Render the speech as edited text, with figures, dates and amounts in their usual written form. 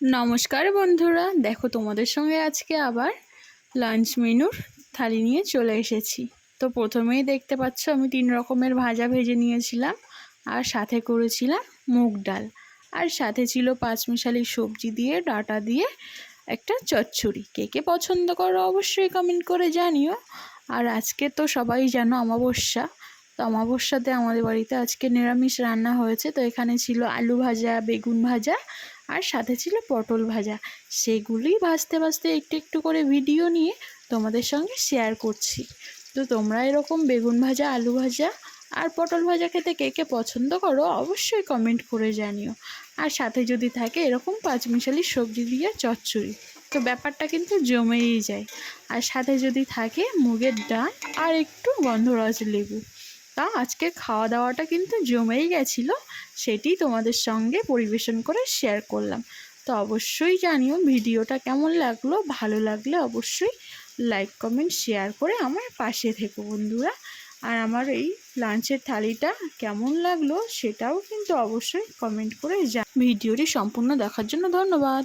নমস্কার বন্ধুরা, দেখো তোমাদের সঙ্গে আজকে আবার লাঞ্চ মেনুর থালি নিয়ে চলে এসেছি। তো প্রথমেই দেখতে পাচ্ছ আমি 3 রকমের ভাজা ভেজে নিয়েছিলাম, আর সাথে করেছিলাম মুগ ডাল, আর সাথে ছিল পাঁচমিশালি সবজি দিয়ে ডাঁটা দিয়ে একটা চচ্চড়ি। কে কে পছন্দ করো অবশ্যই কমেন্ট করে জানিও। আর আজকে তো সবাই জানো অমাবস্যা, তো অমাবস্যাতে আমাদের বাড়িতে আজকে নিরামিষ রান্না হয়েছে। তো এখানে ছিল আলু ভাজা, বেগুন ভাজা, আর সাথে ছিল পটল ভাজা। সেগুলি ভাজতে ভাজতে একটু একটু করে ভিডিও নিয়ে তোমাদের সঙ্গে শেয়ার করছি। তো তোমরা এরকম বেগুন ভাজা, আলু ভাজা আর পটল ভাজা খেতে কে কে পছন্দ করো অবশ্যই কমেন্ট করে জানিও। আর সাথে যদি থাকে এরকম পাঁচমিশালি সবজি দিয়ে চচ্চড়ি, তো ব্যাপারটা কিন্তু জমেই যায়। আর সাথে যদি থাকে মুগের ডাল আর একটু গন্ধরাজ লেবু, তা আজকে খাওয়া দাওয়াটা কিন্তু জমেই গেছিলো। সেটি তোমাদের সঙ্গে পরিবেশন করে শেয়ার করলাম। তো অবশ্যই জানিও ভিডিওটা কেমন লাগলো, ভালো লাগলে অবশ্যই লাইক কমেন্ট শেয়ার করে আমার পাশে থেকো বন্ধুরা। আর আমার এই লাঞ্চের থালিটা কেমন লাগলো সেটাও কিন্তু অবশ্যই কমেন্ট করে ভিডিওটি সম্পূর্ণ দেখার জন্য ধন্যবাদ।